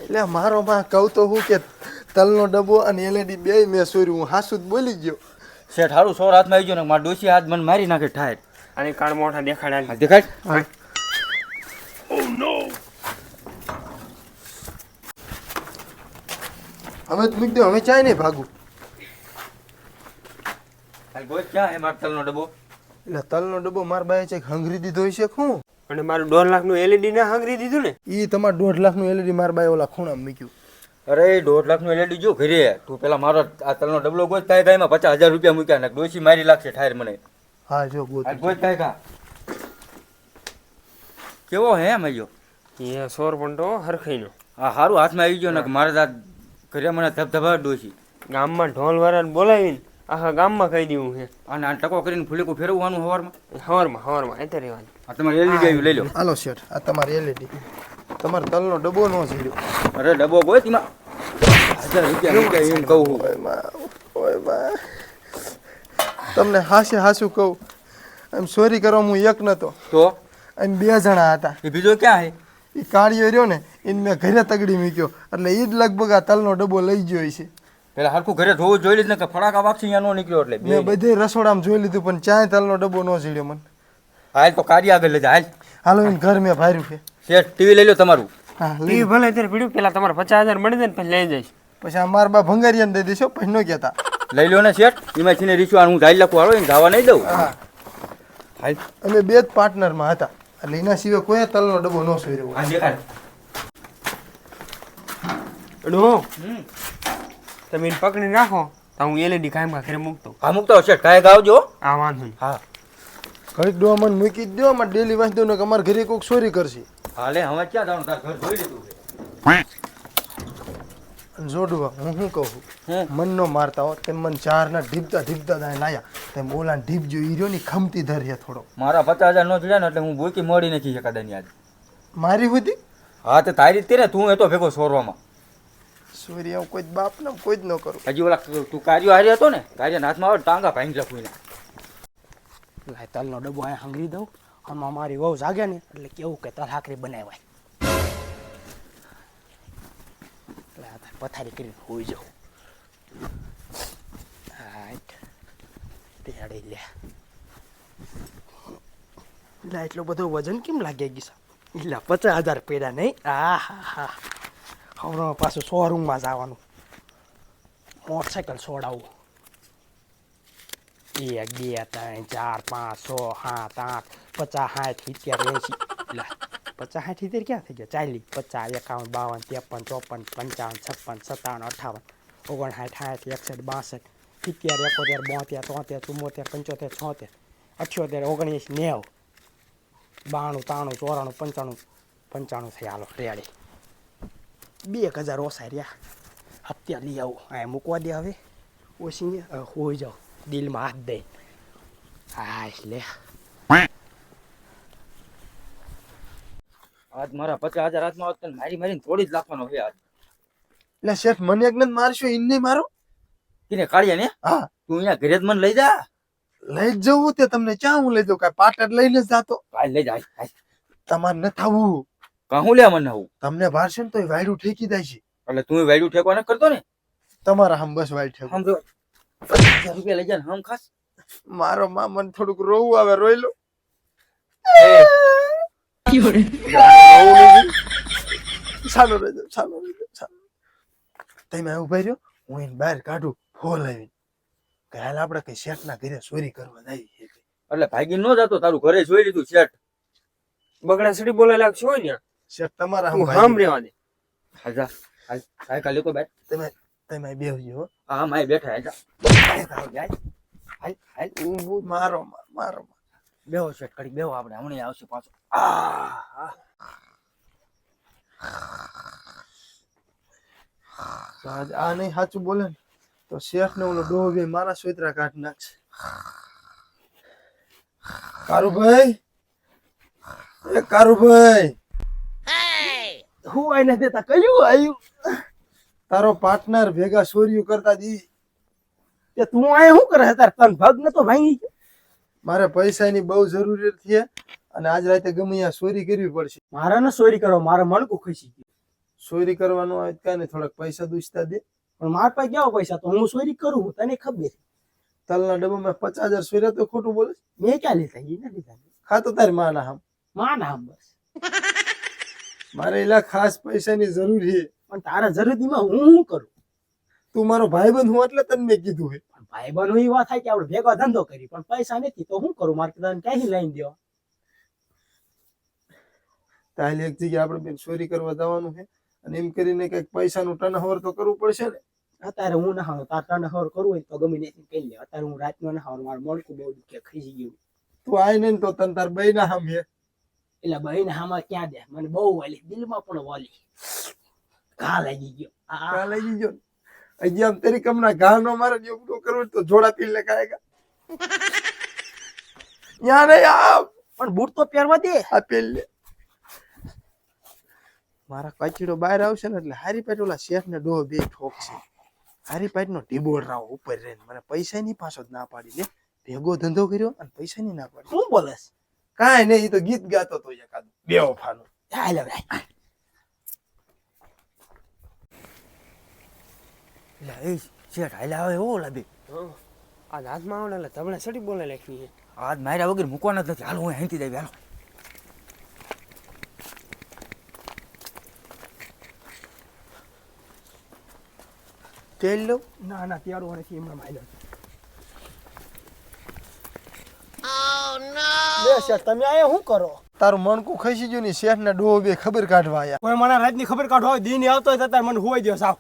એટલે મારો માં કહું તો હું કે તલનો ડબ્બો અને એલઈડી બે મેં સોર્યું. હું હાસુ જ બોલી ગયો. શેઠ હારું સોર હાથમાં આવી ગયો ને મારા ડોશી હાથ મને મારી નાખે ઠાય. અને કાળ મોઢા દેખાડ્યા દેખાય હા. હવે તો મૂકી દો. હવે ચાય નહીં ભાગું. ક્યાં હે મારો તલનો ડબ્બો? એટલે તલનો ડબ્બો મારા બાએ છે હંગરી દીધો છે શું? અને મારું 1.5 લાખનું એલઈડી ના હંગરી દીધું ને. એ તમારે 1.5 લાખનું એલઈડી મારા બાએ ઓલા ખૂણામાં મૂક્યું. અરે 1.5 લાખનું એલઈડી જો ઘરે તું પેલા મારો આ તલનો ડબલો ગોત કાંઈ કાંઈમાં 50,000 રૂપિયા મૂક્યા ને ડોશી મારી લાગશે ઠાયર મને. હા જો ગોત. ગોત કાંઈ કા કેવો હે મજો? એ સોર પણ તો હરખાઈનો. હા હારું હાથમાં આવી ગયો ને મારે તો ઘરે મને ધબધબા ડોશી. ગામમાં ઢોલ વાળાને બોલાવીને આખા ગામમાં કહી દેવું છે. અને આ ટકો કરીને ફૂલીકું ફેરવવાનું હવારમાં. હવારમાં એટલે રહેવાનું. આ તમારે એલઈડી આવ્યું લઈ લો. હાલો શેઠ આ તમારી એલઈડી. તમારે તલનો ડબ્બો ન ઝીડ્યો. અરે ડબ્બો ગોત એમાં 1000 રૂપિયા મૂક્યા એમ કહું. ઓય બા તમને હાસું કહું. એમ ચોરી કરવા હું એક નતો તો એમ 2 જણા હતા. એ બીજો ક્યાં હે? એ કાળિયો રહ્યો ને એને મેં ઘરે તગડી મૂક્યો એટલે એ જ લગભગ આ તલનો ડબ્બો લઈ ગયો છે. પેલા હરખું ઘરે ધોવું જોઈ લીધું ને કે ફડાકા વાગશે અહીંયા નો નીકળ્યો એટલે મેં બધે રસોડામાં જોઈ લીધું પણ ચાય તલનો ડબ્બો ન ઝીડ્યો મને. હાલ તો કાર્ય આગળ લઈ જા હાલ. હાલો એને ઘર મેં ભાર્યું છે. શેઠ ટીવી લઈ લો તમારું. હા ટીવી ભલે અત્યારે પીડ્યું પેલા તમારે 50,000 મળી જાય ને પછી લઈ જઈશ. પછી આ મારા બા ભંગારિયાને દઈ દેશો પછી ન કહેતા. લઈ લો ને શેઠ એમાં છીને રીશું હું ધાઈ લખું હાલો એને ધાવા નહીં દઉં. હા હાલ અમે 2 જ પાર્ટનરમાં હતા એટલે એના સિવાય કોઈ તલનો ડબ્બો ન સોર્યો. હા દેખાડ. ડો તમે એને પકડી રાખો તો હું એલઈડી કાયમમાં ઘરે મૂકતો. હા મૂકતો શેઠ કાંઈ ગાવજો. આ વાંધો નહીં. હા ઘડીક ડો મને મૂકી જ દો. અમારે ડેલી વાંચી દો ને કે અમારે ઘરે કોઈક ચોરી કરશે. હાલે હવે ક્યાં જવાનું તાર ઘર જોઈ લીધું છે. અને જોડવા હું શું કહું હમ. મન નો મારતા હો તેમ મને ચારના ઢીપતા દાય લાયા તેમ ઓલાને ઢીપ જો ઈ રહ્યો ની ખમતી ધરીએ થોડો. મારા 50,000 નો થયા ને એટલે હું બોકી મળી નથી શકાતા ની આજે. મારી હતી હા તો તારી તે ને તું એ તો ભેગો સોરવામાં. ચોરી હું કોઈ બાપ ને કોઈ જ ન કરું. હજી ઓલા તું કાર્યો હારી હતો ને કાર્યના હાથમાં આવે ટાંગા ભાંગી લખું એને. લાય તલનો ડબ્બો અહીંયા હંગરી દઉં અને મારી વહુ જાગે ને એટલે કેવું કે તલ હાકરી બનાવાય. એટલે આ પથારી કરીને હોઈ જાઉં. હાટ તેડી લે. એટલે એટલો બધો વજન કેમ લાગે ગીસા? એટલે 50,000 પેડા નહીં. આ હા હા હમણાં પાછું શોરૂમમાં જવાનું મોટરસાઇકલ છોડાવું. 1 2 3 4 5 6 7 8 50 60 70 80 લા 50 60 ક્યાં થઈ ગયા? 40 50 51 52 53 54 55 57 58 59 60 61 62 73 74 75 76 78 79 90 92 93 94 95 થઈ હાલો રેડી. 2000 ઓછા રહ્યા. અત્યારે લઈ આવું આ મૂકવા દે હવે ઓછી હોઈ જાઓ દિલમાં હાથ દે. હા એટલે આજ મારા 50,000 હાથમાં આવત મારી મારીને તોડી જ નાખવાનો છે આજ. એટલે શેઠ મને એક નથી મારશો ઇને મારો. કિને કાઢ્યા ને? હા તું અહીંયા ઘરે જ મને લઈ જા. લઈ જ જવું તે તમને ક્યાં હું લઈ જાઉં? કાંઈ પાટણ લઈને જ જાતો. કાલ લઈ જા. તમારે ન થવું. કહું લે મને હું તમને ભારશે ને તો વાયડું ઠેકી જાય છે. એટલે તું વાયડું ઠેકવા ન કરતો ને. તમારા હમ બસ વાઈડ ઠેકો. સમજો 50,000 રૂપિયા લઈ જા ને હમ ખાસ. મારો માં મને થોડુંક રોવું આવે રોઈ લો. ચાલો રહેજો ચાલો. તમે ઉભા રહ્યો હું એને બહાર કાઢું ફોલ આવીને કે હાલ આપણે કઈ શેઠના ઘરે ચોરી કરવા જઈએ. એટલે ભાગી ન જતો તારું ઘરે જોઈ લીધું શેઠ. બગડા સીડી બોલાય લાગશે હોય ને શેઠ તમારા તું હામ રહેવા દે. હાજા હાલ સાયકલ લેતો બેઠ. તમે બેહજો. હા માય બેઠા હાજા. હાલ હાલ ઊભું મારો બેહો શેઠ કરી બેહો આપણે હમણાં આવશે પાછો. આ નહીં સાચું બોલે ને તો શેઠ ને ઓલો ડોહ બે મારા સોતરા કાઢી નાખશે. કારુભાઈ એ કારુભાઈ હું આઈને દેતા કયું આવ્યું? તારો પાર્ટનર ભેગા ચોરીઓ કરતા દી. કે તું આય શું કરે તાર તન ભાગ ન તો ભાંગી ગયો? મારે પૈસાની બહુ જરૂરિયાત છે અને આજ રાતે ગમે ત્યાં ચોરી કરવી પડશે. મારે ન ચોરી કરો મારે મણકું ખસી ગયું. ચોરી કરવાનું આવે કાંઈ નહીં, થોડાક પૈસા દૂસતા દે. પણ મારા પાસે કેવા પૈસા તો હું ચોરી કરું તને ખબર. તલના ડબ્બામાં 50,000 ચોર્યા તો ખોટું બોલે? મેં ક્યાં લીધા એ નથી લીધા. ખાતો તારી માના હમ. માં ના બસ. મારે એલા ખાસ પૈસાની જરૂર છે. પણ તારા જરૂરીમાં હું શું કરું? તું મારો ભાઈબંધ હું એટલે તને મેં કીધું હે. પણ ભાઈ બહેનો એ વાત થાય કે આપણે ભેગો ધંધો કરી પણ પૈસા નથી તો શું કરું? મારે તને ક્યાંથી લઈને દેવા? તાલે એક જગ્યાએ આપણે બેન ચોરી કરવા જવાનું છે અને એમ કરીને કંઈક પૈસાનું ટર્નઓવર તો કરવું પડશે ને. અત્યારે હું ના હાવ તાર તને ખબર કરવું હોય તો ગમે નથી કહી લે. અત્યારે હું રાતનો ના હાવ મારું મળકું બહુ દુખે ખીસી ગયું. તું આય ને તો તને તાર બઈ ના હમ હે. એટલે બહેને હામાં ક્યાં દે મને બહુ વાલી દિલમાં પણ વાલી ઘા લાગી ગયો. કા લઈ ગયો હજી આમ તેરી કમના ઘા નો મારે એવું તો કરવું તો જોડા પી લે કાયગા. યા નહીં આ પણ બૂટ તો પહેરવા દે. આ પેલ લે. મારા કચીડો બહાર આવશે ને એટલે હારી પેટ ઓલા શેઠ ને ડોહ બે ઠોકશે. હારી પેટ નો ટીબોળ રાવ ઉપર રહીને મને પૈસા ની પાછો જ ના પાડી લે. ભેગો ધંધો કર્યો અને પૈસા ની ના પાડી. શું બોલેસ? કાંઈ નહીં, ઈ તો ગીત ગાતો તો એકાદ બે વફાનું. હાલે ભાઈ. એટલે એ શેઠ હાલે આવે હો લાબી. આ હાથમાં આવે એટલે તમને સડી બોલે લખી છે. આજ માર્યા વગર મૂકવાના જ નથી. હાલો હું અહીંથી દેવી. હાલો તેલ લો. ના ના ત્યારું નથી એમણે માર્યો. લે શેઠ તમે આયા શું કરો? તારું મણકું ખસી ગયું ને શેઠ ના ડોહ બે ખબર કાઢવા આયા. કોઈ મને રાતની ખબર કાઢો હોય દીની આવતો હોય તો તાર મને હોઈ દો સાવ.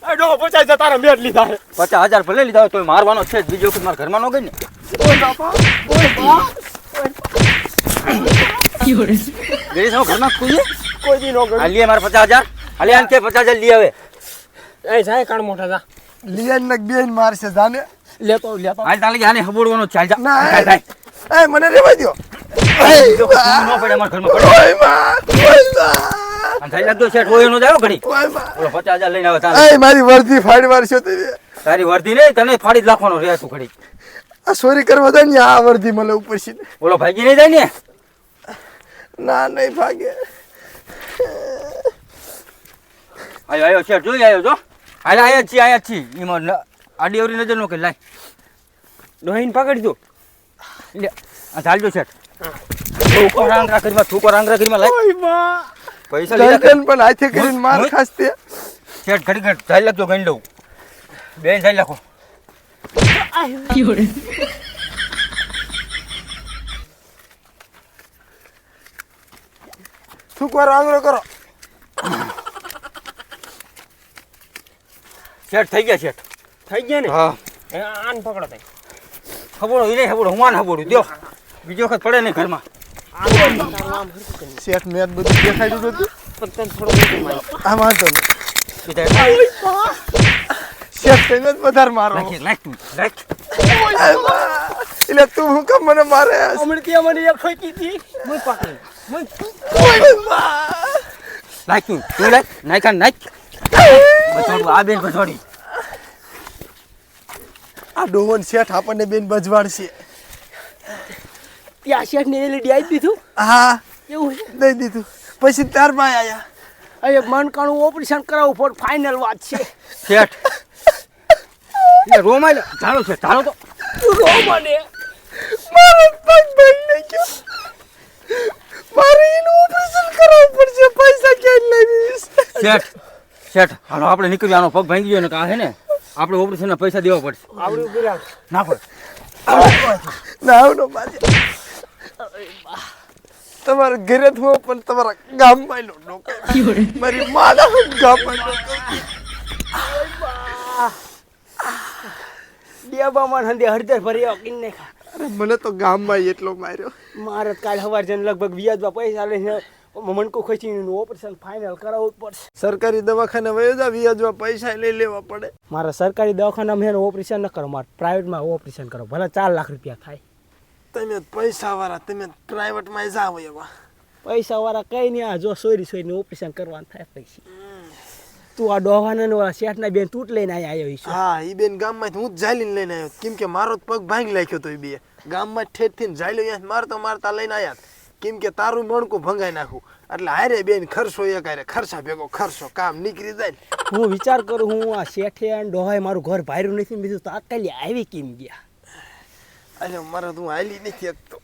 એ ડો 50,000 તારા મેટ લીધા છે. 50,000 ભલે લીધા હોય તો મારવાનો છે જ. બીજો વખત મારા ઘરમાં ન ગઈ ને. ઓય બાપા ઓય બા ગઈ છો ઘરમાં કોઈ કોઈ દી નો ગયો. હાલીએ મારે 50,000. હાલે આને કે 50,000 લઈ આવે. એ જાય કાણ મોટા જા. લિયન નક બેન મારશે જાને. લેતો હાલ તાલે આને હબોડવાનો ચાલ જા. ના, ચાલ, ચાલ. એ મને રેવા દ્યો. બીજો વખત તું ન પડે અમારા ઘરમાં પડે. ઓય માં ઓય માં અને થઈ લાગતો શેઠ હોય એનો જ આવ્યો ઘડી. ઓય માં. ઓલો 50,000 લઈને આવે તારે. એ મારી વર્દી ફાડી મારશો તે. તારી વર્દી નહીં તને ફાડી જ નાખવાનો રહે તું ઘડી. આ ચોરી કરવા જાય ને આ વર્દી મને ઉપર છે. ઓલો ભાગી નહીં જાય ને. ના નહીં ભાગે. આયો આયો શેઠ જોઈ આવ્યો જો. હાલે આયા છીએ. એમાં આડી અવરી નજર નો કે લાય. ડોહીને પકડી દો. લે આ ચાલજો શેઠ. થૂકો રાંગરા કરીમાં લાય. ઓય બા પૈસા લીધા ગરદન પણ હાથે કરીને માર મોય. ખાસતે. શેઠ ઘડી ઘડી ચાલ લાગજો ગઈ લઉં. બેન ચાલ લાખો. થૂકવાનો આંગળો કરો. શેઠ થઈ ગયા શેઠ. થઈ ગયા ને? હા એ આન પકડો તઈ. હબોડો એ નહીં હબોડો હું આને હબોડું દ્યો. બીજી વખત પડે નહીં ઘરમાં. તારું નામ હરખું કરી. શેઠ મેં બધું દેખાડ્યું હતું. પણ તને થોડો બધું મારી. આ વાંધો નહીં. કીધા શેઠ તમે જ વધારે મારો. લાખ લાખ તું લાખ. એટલે તું હું કેમ મને મારે? હમણાં ત્યાં મને એક ખોકી હતી. મુઈ પકડી. મુઈ લાખ તું લાખ નાખ નાખ. બચોડું આ બેન બચોડી. આ ડોવન શેઠ આપણને બેન બજવાડશે. ત્યાં શેઠ ને એલઈડી આપી દીધું. હા એવું છે. દઈ દીધું. પછી તાર માં આયા. હવે મનકાણું ઓપરેશન કરાવવું પણ ફાઇનલ વાત છે. શેઠ એ રોમાય લે ચાલો છે ચાલો તો. રો મને મારો પગ ભાઈ લઈ ગયો. મારે એનું ઓપરેશન કરાવવું પડશે. પૈસા ક્યાં લાવીશ? શેઠ શેઠ હાલો આપણે નીકળી આનો પગ ભાંગી ગયો ને કા હે ને આપણે ઓપરેશનના પૈસા દેવા પડશે. આવડી ઉભી રાખ. ના પડે. ના આવનો બાજે. તમારા ઘરે જ હું પણ તમારા ગામમાં લો ડોકે. મારી માના ગામમાં ડોકે. ડેબામાં હંદે હળદર ભરી આવ કિન્ને ખા. અરે મને તો ગામમાં એટલો માર્યો. મારે કાલ સવાર જઈને લગભગ વ્યાજમાં પૈસા લઈને મનકો ખોચીને ઓપરેશન ફાઇનલ કરાવવું જ પડશે. સરકારી દવાખાને વયો જા, વ્યાજમાં પૈસા લઈ લેવા પડે. મારે સરકારી દવાખાનામાં એને ઓપરેશન ન કરો, મારે પ્રાઇવેટમાં ઓપરેશન કરો, ભલે 4 લાખ રૂપિયા થાય. તમે પૈસા વાળા, તમે પ્રાઇવેટમાં જાવ એવા. પૈસા વાળા કઈ નહીં, આ જો સોરી ઓપરેશન કરવાનું થાય પૈસા. તું આ ડોહાના ઓલા શેઠના બેન તૂટ લઈને આવ્યો છું. હા, ઈ બેન ગામમાંથી હું જ ઝાલીને લઈને આવ્યો, કેમ કે મારો જ પગ ભાંગી નાખ્યો તો. એ બે ગામમાં ઠેઠ થઈને ઝાલ્યો, મારતા લઈને આવ્યા, કેમ કે તારું મણકું ભંગાઈ નાખું. એટલે હારે બેન ખર્ચો એક હારે ખર્ચા ભેગો ખર્ચો કામ નીકળી જાય ને. હું વિચાર કરું હું આ શેઠે અને ડોહાએ મારું ઘર ભાર્યું નથી ને બીજું તાત્કાલિક આવી કેમ ગયા અરે મારે તું હાલી નથી એકતો.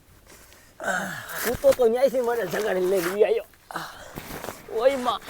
હું તો ન્યાયથી મને જગાડી લઈને બી આવ્યો ઓય માં